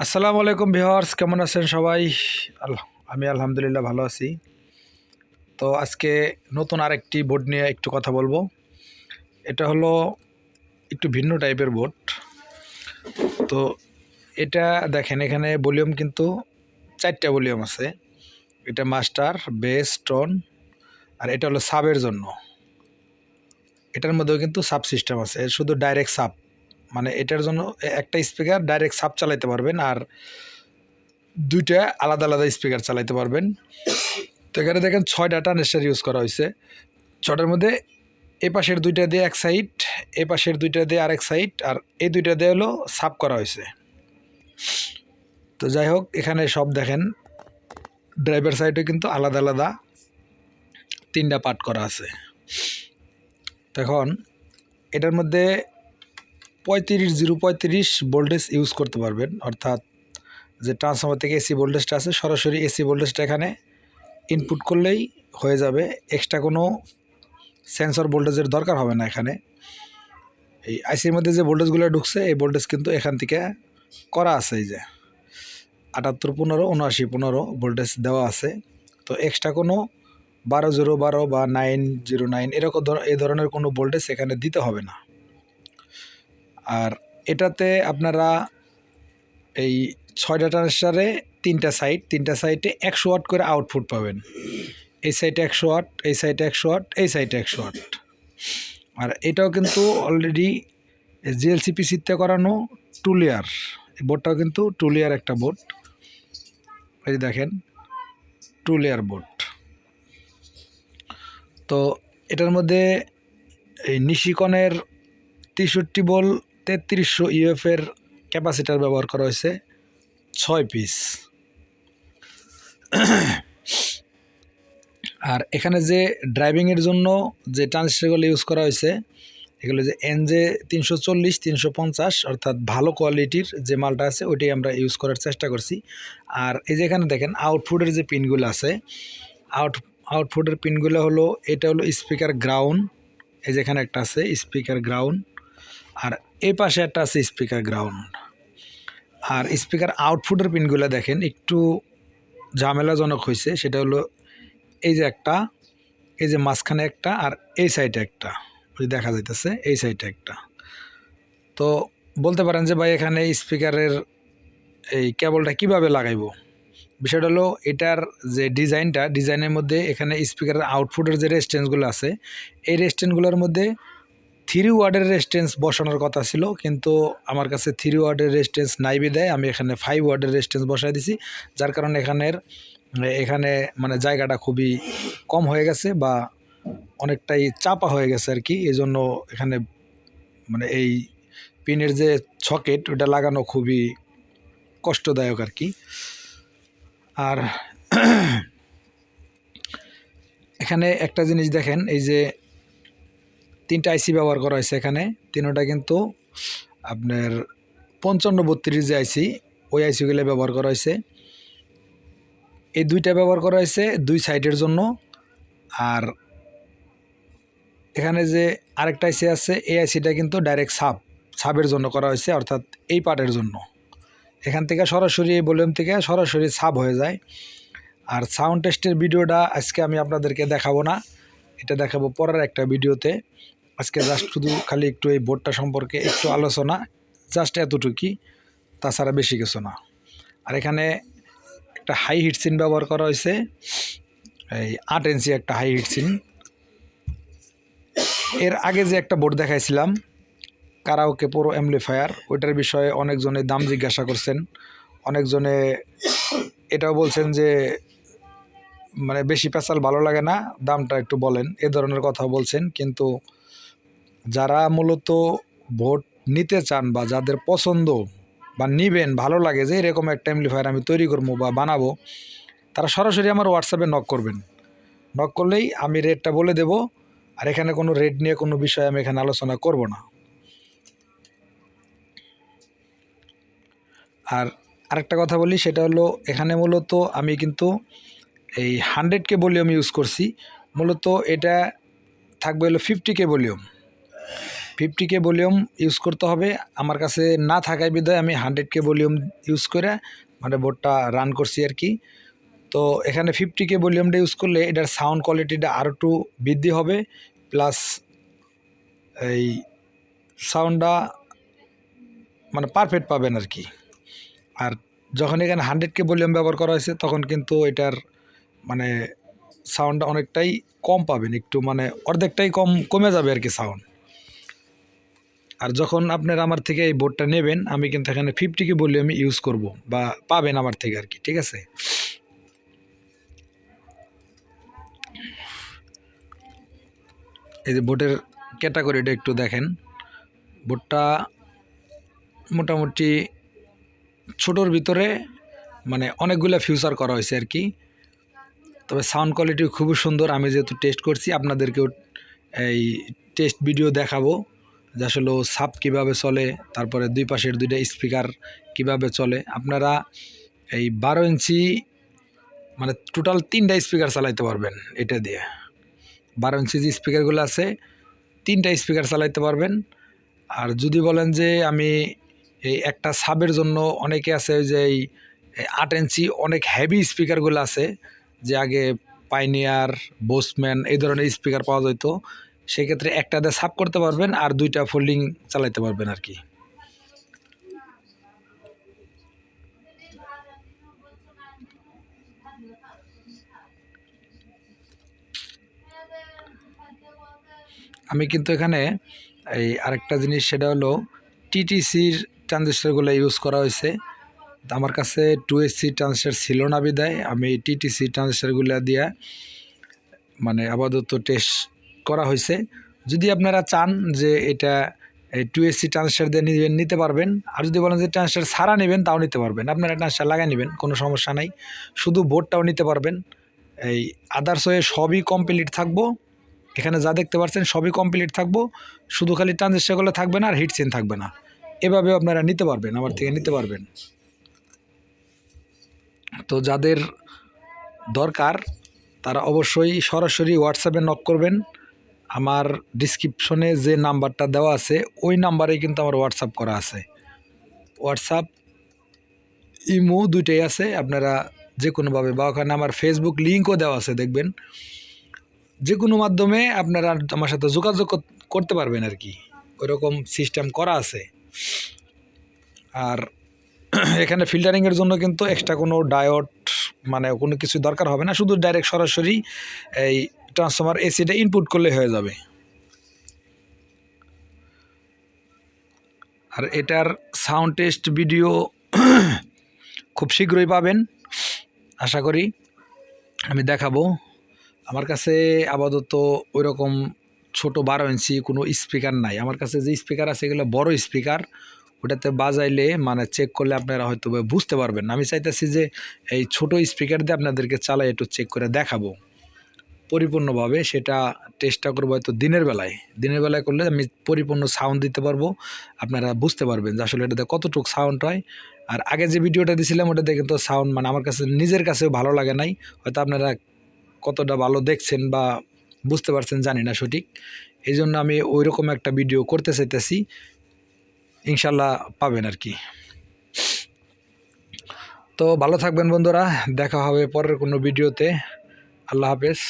আসসালামু আলাইকুম ভিউয়ার্স, কেমন আছেন সবাই? আমি আলহামদুলিল্লাহ ভালো আছি। তো আজকে নতুন আরেকটি বোর্ড নিয়ে একটু কথা বলবো। এটা হলো একটু ভিন্ন টাইপের বোর্ড। তো এটা দেখেন, এখানে ভলিউম কিন্তু 4টা ভলিউম আছে। এটা মাস্টার, বেস, টোন, আর এটা হলো সাবের জন্য। এটার মধ্যেও কিন্তু সাব সিস্টেম আছে, শুধু ডাইরেক্ট সাব, মানে এটার জন্য একটা স্পিকার ডাইরেক্ট সাব চালাতে পারবেন, আর দুইটা আলাদা আলাদা স্পিকার চালাতে পারবেন। তো এখানে দেখেন 6টা ট্রানজিস্টর ইউজ করা হয়েছে। 6টার মধ্যে এ পাশের দুইটা দিয়ে এক সাইড, এ পাশের দুইটা দিয়ে আরেক সাইড, আর এই দুইটা দিয়ে হলো সাব করা হয়েছে। তো যাই হোক, এখানে সব দেখেন ড্রাইভার সাইডে কিন্তু আলাদা আলাদা 3টা পার্ট করা আছে। তখন এটার মধ্যে 035 ভোল্টেজ ইউজ করতে পারবেন, অর্থাৎ যে ট্রান্সফরমার থেকে এসি ভোল্টেজটা আছে সরাসরি এসি ভোল্টেজটা এখানে ইনপুট করলেই হয়ে যাবে। এক্সট্রা কোনো সেন্সর ভোল্টেজের দরকার হবে না। এখানে এই আইসির মধ্যে যে ভোল্টেজগুলো ঢুকছে, এই ভোল্টেজ কিন্তু এখান থেকে করা আছে। এই যে 78 15 79 15 ভোল্টেজ দেওয়া আছে। তো এক্সট্রা কোনো 12 0 12 বা 9 0 9 এরকম এই ধরনের কোনো ভোল্টেজ এখানে দিতে হবে না। আর এটাতে আপনারা এই 6টা ট্রানজিস্টরে 3টা সাইডে 100 ওয়াট করে আউটপুট পাবেন। এই সাইডে 100 ওয়াট, এই সাইডে 100 ওয়াট, এই সাইডে 100 ওয়াট। আর এটাও কিন্তু অলরেডি জিএলসি-পিসিতে করানো 2 লেয়ার। এই বোর্ডটাও কিন্তু 2 লেয়ার একটা বোর্ড। এই দেখেন 2 লেয়ার বোর্ড। তো এটার মধ্যে এই নিশিকনের 63 ভোল্ট 3300 ইউএফের ক্যাপাসিটার ব্যবহার করা হয়েছে 6 পিস। আর এখানে যে ড্রাইভিংয়ের জন্য যে ট্রানজিস্টরগুলো ইউজ করা হয়েছে, এগুলো যে এনজে 340 350, অর্থাৎ ভালো কোয়ালিটির যে মালটা আছে ওইটাই আমরা ইউজ করার চেষ্টা করছি। আর এই যে এখানে দেখেন আউটপুটের যে পিনগুলো আছে, আউটপুটের পিনগুলো হলো, এটা হলো স্পিকার গ্রাউন্ড। এই যে এখানে একটা আছে স্পিকার গ্রাউন্ড, আর এই পাশে একটা আছে স্পিকার গ্রাউন্ড। আর স্পিকার আউটপুটের পিনগুলো দেখেন একটু ঝামেলাজনক হয়েছে। সেটা হলো এই যে একটা, এই যে মাঝখানে একটা, আর এই সাইডে একটা, ওই দেখা যাইতেছে এই সাইডে একটা। তো বলতে পারেন যে ভাই এখানে স্পিকারের এই কেবলটা কিভাবে লাগাইবো। বিষয়টা হলো এটার যে ডিজাইনের মধ্যে এখানে স্পিকারের আউটপুটের যে রেজিস্ট্যান্সগুলো আছে, এই রেজিস্ট্যান্সগুলোর মধ্যে 3 ওয়াটের রেজিস্ট্যান্স বসানোর কথা ছিল, কিন্তু আমার কাছে 3 ওয়াটের রেজিস্ট্যান্স নাই বিধায় আমি এখানে 5 ওয়াটের রেজিস্ট্যান্স বসাই দিছি। যার কারণে এখানে মানে জায়গাটা খুবই কম হয়ে গেছে, বা অনেকটাই চাপা হয়ে গেছে আর কি। এই জন্য এখানে মানে এই পিনের যে সকেট ওটা লাগানো খুবই কষ্টদায়ক আর কি। আর এখানে একটা জিনিস দেখেন, এই যে 3টা আইসি ব্যবহার করা হয়েছে এখানে, 3টা কিন্তু আপনার 5532 যে আইসি, ওই আইসিগুলো ব্যবহার করা হয়েছে। এই 2টা ব্যবহার করা হয়েছে 2 সাইডের জন্য। আর এখানে যে আরেকটা আইসি আছে, এই আইসিটা কিন্তু ডাইরেক্ট সাবের জন্য করা হয়েছে, অর্থাৎ এই পার্টের জন্য। এখান থেকে সরাসরি এই ভলিউম থেকে সরাসরি সাব হয়ে যায়। আর সাউন্ড টেস্টের ভিডিওটা আজকে আমি আপনাদেরকে দেখাবো না, এটা দেখাবো পরের একটা ভিডিওতে। আজকে জাস্ট শুধু খালি একটু এই বোর্ডটা সম্পর্কে একটু আলোচনা, জাস্ট এতটুকুই, তাছাড়া বেশি কিছু না। আর এখানে একটা হাই হিটসিন ব্যবহার করা হয়েছে, এই 8 ইঞ্চি একটা হাই হিটসিন। এর আগে যে একটা বোর্ড দেখাইছিলাম কারাওকে প্রো অ্যাম্পলিফায়ার, ওইটার বিষয়ে অনেকজনে দাম জিজ্ঞাসা করছেন। অনেকজনে এটাও বলছেন যে মানে বেশি পেঁচাল ভালো লাগে না, দামটা একটু বলেন, এ ধরনের কথা বলছেন। কিন্তু যারা মূলত ভোট নিতে চান বা যাদের পছন্দ বা নিবেন, ভালো লাগে যে এরকম একটা অ্যাম্পলিফায়ার আমি তৈরি করবো বা বানাবো, তারা সরাসরি আমার হোয়াটসঅ্যাপে নক করবেন। নক করলেই আমি রেটটা বলে দেব। আর এখানে কোনো রেট নিয়ে কোনো বিষয় আমি এখানে আলোচনা করব না। আর আরেকটা কথা বলি, সেটা হলো এখানে মূলত আমি কিন্তু এই 100K ভলিউম ইউজ করছি। মূলত এটা থাকবে হলো 50K volume. 50K volume use করতে হবে। আমার কাছে না থাকায় বিধায় আমি 100K ভলিউম ইউজ করে মানে বোর্ডটা রান করছি আর কি। তো এখানে 50K ভলিউমটা ইউজ করলে এটার সাউন্ড কোয়ালিটিটা আরও একটু বৃদ্ধি হবে, প্লাস এই সাউন্ডটা মানে পারফেক্ট পাবেন আর কি। আর যখন এখানে 100K ভলিউম ব্যবহার করা হয়েছে তখন কিন্তু এটার মানে সাউন্ডটা অনেকটাই কম পাবেন, একটু মানে অর্ধেকটাই কমে যাবে আর কি সাউন্ড। আর যখন আপনারা আমার থেকে এই বোর্ডটা নেবেন আমি কিন্তু এখানে 50K ভলিউম ইউজ করব বা পাবেন আমার থেকে আর কি, ঠিক আছে। এই যে বোর্ডের ক্যাটাগরিটা একটু দেখেন, বোর্ডটা মোটামুটি ছোটোর ভিতরে মানে অনেকগুলো ফিউচার করা হয়েছে আর কি। তবে সাউন্ড কোয়ালিটি খুবই সুন্দর। আমি যেহেতু টেস্ট করছি আপনাদেরকেও এই টেস্ট ভিডিও দেখাবো যে আসলে সাব কীভাবে চলে, তারপরে দুই পাশের দুইটা স্পিকার কিভাবে চলে। আপনারা এই 12 ইঞ্চি মানে টোটাল 3টা স্পিকার চালাইতে পারবেন এটা দিয়ে। 12 ইঞ্চি যে স্পিকারগুলো আছে 3টা স্পিকার চালাইতে পারবেন। আর যদি বলেন যে আমি এই একটা সাবের জন্য, অনেকে আছে যে এই 8 ইঞ্চি অনেক হেভি স্পিকারগুলো আছে যে আগে পাইনিয়ার, বোসম্যান এই ধরনের স্পিকার পাওয়া যেত, সেক্ষেত্রে একটা দিয়ে সাব করতে পারবেন আর 2টা ফোল্ডিং চালাইতে পারবেন আর কি। আমি কিন্তু এখানে এই আরেকটা জিনিস, সেটা হলো টিটিসির ট্রানজিস্টারগুলো ইউজ করা হয়েছে। আমার কাছে 2SC ট্রানজিস্টার ছিল না বিদায় আমি টিটিসি ট্রানজিস্টারগুলো দিয়ে মানে আপাতত টেস্ট করা হয়েছে। যদি আপনারা চান যে এটা 2SC ট্রানজিস্টার দিয়ে নিতে পারবেন, আর যদি বলেন যে ট্রানজিস্টার ছাড়া নেবেন তাও নিতে পারবেন, আপনারা ট্রানজিস্টার লাগাই নেবেন, কোনো সমস্যা নাই, শুধু বোর্ডটাও নিতে পারবেন। এই আদার্স ওয়ে সবই কমপ্লিট থাকবো, এখানে যা দেখতে পাচ্ছেন সবই কমপ্লিট থাকবো, শুধু খালি ট্রানজিস্টারগুলো থাকবে না আর হিটসিন থাকবে না। এভাবেও আপনারা নিতে পারবেন, আমার থেকে নিতে পারবেন। তো যাদের দরকার তারা অবশ্যই সরাসরি হোয়াটসঅ্যাপে নক করবেন। আমার ডিসক্রিপশনে যে নাম্বারটা দেওয়া আছে ওই নাম্বারেই কিন্তু আমার হোয়াটসঅ্যাপ করা আছে। হোয়াটসঅ্যাপ ইমো দুইটাই আছে, আপনারা যে কোনোভাবে, বা ওখানে আমার ফেসবুক লিঙ্কও দেওয়া আছে, দেখবেন যে কোনো মাধ্যমে আপনারা আমার সাথে যোগাযোগ করতে পারবেন আর কি, ওইরকম সিস্টেম করা আছে। আর এখানে ফিল্টারিংয়ের জন্য কিন্তু এক্সট্রা কোনো ডায়োড মানে কোনো কিছু দরকার হবে না, শুধু ডাইরেক্ট সরাসরি এই ট্রান্সফরমার এসিটা ইনপুট করলে হয়ে যাবে। আর এটার সাউন্ড টেস্ট ভিডিও খুব শীঘ্রই পাবেন আশা করি, আমি দেখাবো। আমার কাছে আপাতত ওই রকম ছোটো 12 ইঞ্চি কোনো স্পিকার নাই, আমার কাছে যে স্পিকার আছে এগুলো বড় স্পিকার, ওটাতে বাজাইলে মানে চেক করলে আপনারা হয়তো বুঝতে পারবেন। আমি চাইতেছি যে এই ছোট স্পিকার দিয়ে আপনাদেরকে চালাই একটু চেক করে দেখাবো পরিপূর্ণভাবে, সেটা চেষ্টা করবো হয়তো দিনের বেলায় করলে আমি পরিপূর্ণ সাউন্ড দিতে পারবো, আপনারা বুঝতে পারবেন যে আসলে এটাতে কতটুকু সাউন্ড হয়। আর আগে যে ভিডিওটা দিয়েছিলাম ওটাতে কিন্তু সাউন্ড মানে আমার কাছে নিজের কাছেও ভালো লাগে নাই, হয়তো আপনারা কতটা ভালো দেখছেন বা বুঝতে পারছেন জানি না সঠিক, এই জন্য আমি ওই রকম একটা ভিডিও করতে চাইতেছি, ইনশাল্লাহ পাবেন আর কি। তো ভালো থাকবেন বন্ধুরা, দেখা হবে পরের কোনো ভিডিওতে। আল্লাহ হাফেজ।